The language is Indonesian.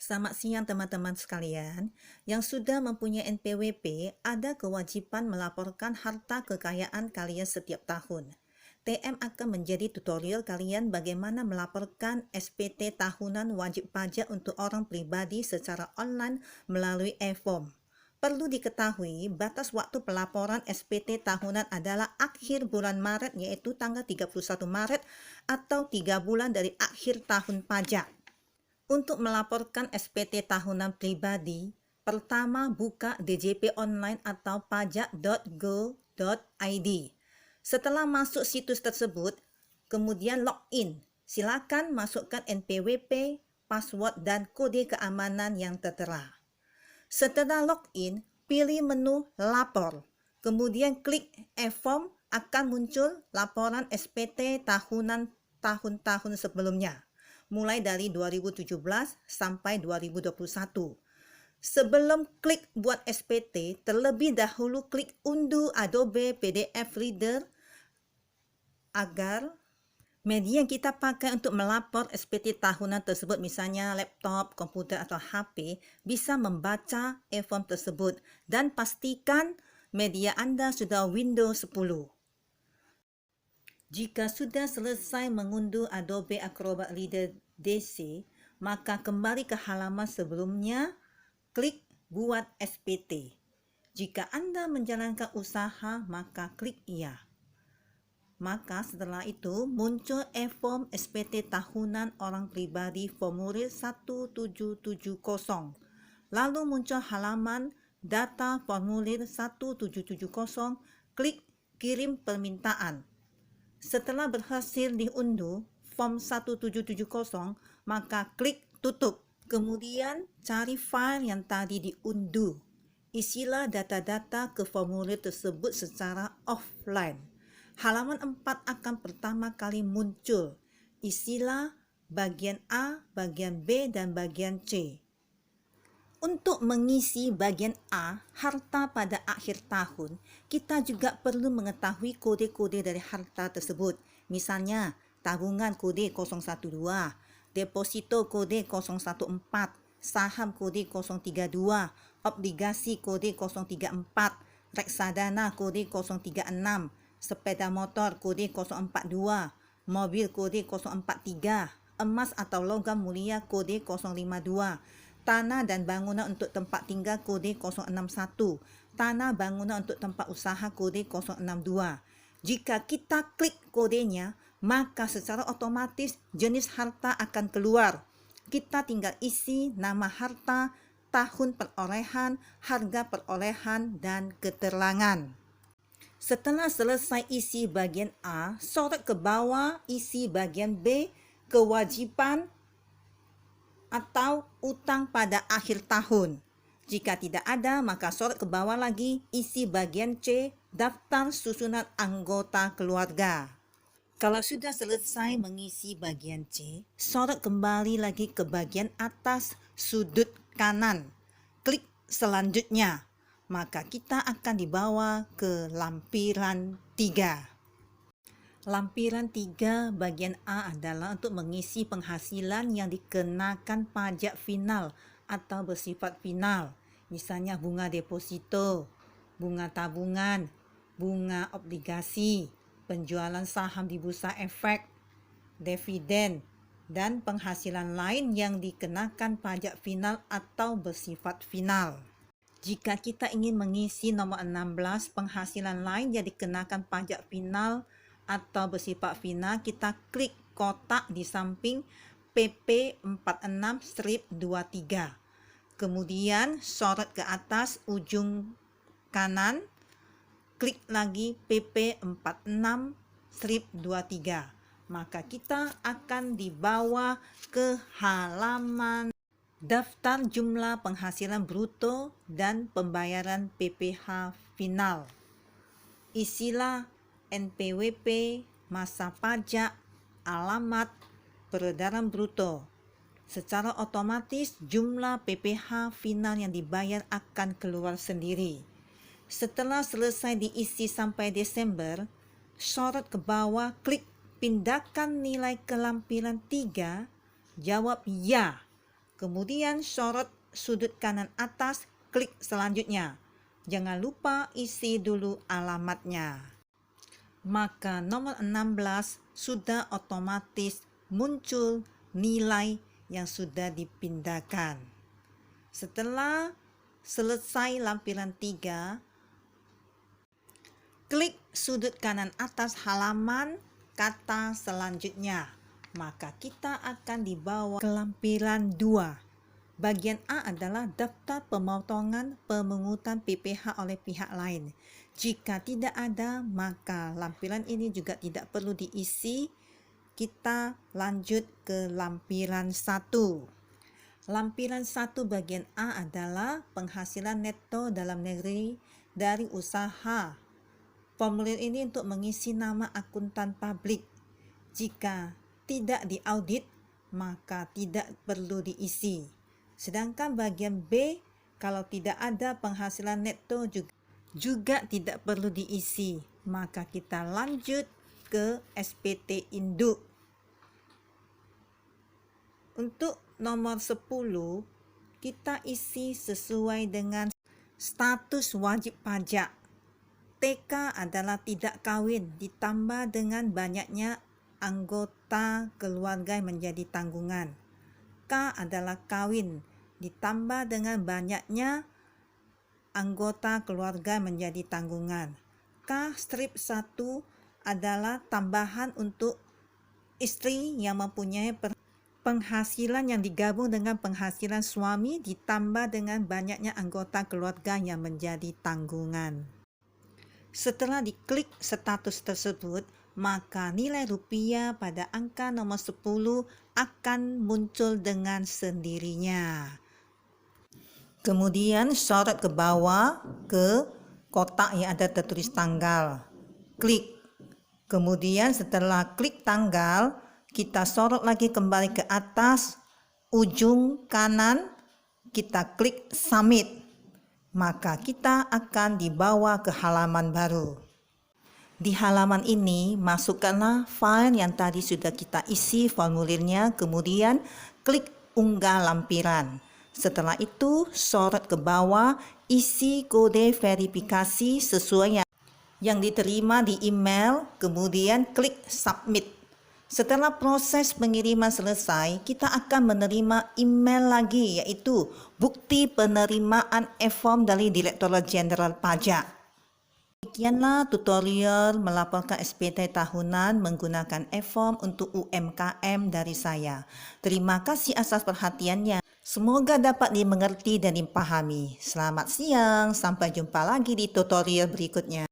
Selamat siang teman-teman sekalian. Yang sudah mempunyai NPWP ada kewajiban melaporkan harta kekayaan kalian setiap tahun. TM akan menjadi tutorial kalian bagaimana melaporkan SPT tahunan wajib pajak untuk orang pribadi secara online melalui e-form. Perlu diketahui, batas waktu pelaporan SPT tahunan adalah akhir bulan Maret, yaitu tanggal 31 Maret atau 3 bulan dari akhir tahun pajak. Untuk melaporkan SPT tahunan pribadi, pertama buka DJP online atau pajak.go.id. Setelah masuk situs tersebut, kemudian login. Silakan masukkan NPWP, password dan kode keamanan yang tertera. Setelah login, pilih menu lapor. Kemudian klik e-form, akan muncul laporan SPT tahunan tahun-tahun sebelumnya, mulai dari 2017 sampai 2021. Sebelum klik buat SPT, terlebih dahulu klik unduh Adobe PDF Reader agar media yang kita pakai untuk melapor SPT tahunan tersebut, misalnya laptop, komputer atau HP, bisa membaca e-form tersebut, dan pastikan media Anda sudah Windows 10. Jika sudah selesai mengunduh Adobe Acrobat Reader DC, maka kembali ke halaman sebelumnya, klik buat SPT. Jika Anda menjalankan usaha, maka klik iya. Maka setelah itu muncul e-form SPT tahunan orang pribadi formulir 1770. Lalu muncul halaman data formulir 1770, klik kirim permintaan. Setelah berhasil diunduh form 1770, maka klik tutup. Kemudian cari file yang tadi diunduh. Isilah data-data ke formulir tersebut secara offline. Halaman 4 akan pertama kali muncul. Isilah bagian A, bagian B, dan bagian C. Untuk mengisi bagian A, harta pada akhir tahun, kita juga perlu mengetahui kode-kode dari harta tersebut. Misalnya, tabungan kode 012, deposito kode 014, saham kode 032, obligasi kode 034, reksadana kode 036, sepeda motor kode 042, mobil kode 043, emas atau logam mulia kode 052, tanah dan bangunan untuk tempat tinggal kode 061, tanah bangunan untuk tempat usaha kode 062. Jika kita klik kodenya, maka secara otomatis jenis harta akan keluar. Kita tinggal isi nama harta, tahun perolehan, harga perolehan, dan keterangan. Setelah selesai isi bagian A, sorot ke bawah isi bagian B, kewajiban atau utang pada akhir tahun. Jika tidak ada, maka sorot ke bawah lagi isi bagian C, daftar susunan anggota keluarga. Kalau sudah selesai mengisi bagian C, sorot kembali lagi ke bagian atas sudut kanan. Klik selanjutnya, maka kita akan dibawa ke lampiran 3. Lampiran 3 bagian A adalah untuk mengisi penghasilan yang dikenakan pajak final atau bersifat final. Misalnya bunga deposito, bunga tabungan, bunga obligasi, penjualan saham di bursa efek, dividen, dan penghasilan lain yang dikenakan pajak final atau bersifat final. Jika kita ingin mengisi nomor 16, penghasilan lain yang dikenakan pajak final atau bersifat final, kita klik kotak di samping PP 46-23. Kemudian sorot ke atas ujung kanan, klik lagi PP 46-23. Maka kita akan dibawa ke halaman daftar jumlah penghasilan bruto dan pembayaran PPh final. Isilah NPWP, masa pajak, alamat, peredaran bruto. Secara otomatis jumlah PPh final yang dibayar akan keluar sendiri. Setelah selesai diisi sampai Desember, sorot ke bawah, klik pindahkan nilai ke lampiran 3, jawab ya. Kemudian sorot sudut kanan atas, klik selanjutnya. Jangan lupa isi dulu alamatnya. Maka nomor 16 sudah otomatis muncul nilai yang sudah dipindahkan. Setelah selesai lampiran 3, klik sudut kanan atas halaman kata selanjutnya. Maka kita akan dibawa ke lampiran 2. Bagian A adalah daftar pemotongan pemungutan PPH oleh pihak lain. Jika tidak ada, maka lampiran ini juga tidak perlu diisi. Kita lanjut ke lampiran 1. Lampiran 1 bagian A adalah penghasilan neto dalam negeri dari usaha. Formulir ini untuk mengisi nama akuntan publik. Jika tidak diaudit, maka tidak perlu diisi. Sedangkan bagian B, kalau tidak ada penghasilan neto juga tidak perlu diisi. Maka kita lanjut ke SPT induk. Untuk nomor 10, kita isi sesuai dengan status wajib pajak. TK adalah tidak kawin ditambah dengan banyaknya anggota keluarga yang menjadi tanggungan. K adalah kawin ditambah dengan banyaknya anggota keluarga yang menjadi tanggungan. K strip 1 adalah tambahan untuk istri yang mempunyai penghasilan yang digabung dengan penghasilan suami ditambah dengan banyaknya anggota keluarga yang menjadi tanggungan. Setelah diklik status tersebut, maka nilai rupiah pada angka nomor 10 akan muncul dengan sendirinya. Kemudian sorot ke bawah ke kotak yang ada tertulis tanggal. Klik. Kemudian setelah klik tanggal, kita sorot lagi kembali ke atas, ujung kanan, kita klik submit. Maka kita akan dibawa ke halaman baru. Di halaman ini, masukkanlah file yang tadi sudah kita isi formulirnya, kemudian klik unggah lampiran. Setelah itu, sorot ke bawah, isi kode verifikasi sesuai yang diterima di email, kemudian klik submit. Setelah proses pengiriman selesai, kita akan menerima email lagi, yaitu bukti penerimaan e-form dari Direktorat Jenderal Pajak. Demikianlah tutorial melaporkan SPT tahunan menggunakan e-form untuk UMKM dari saya. Terima kasih atas perhatiannya. Semoga dapat dimengerti dan dipahami. Selamat siang, sampai jumpa lagi di tutorial berikutnya.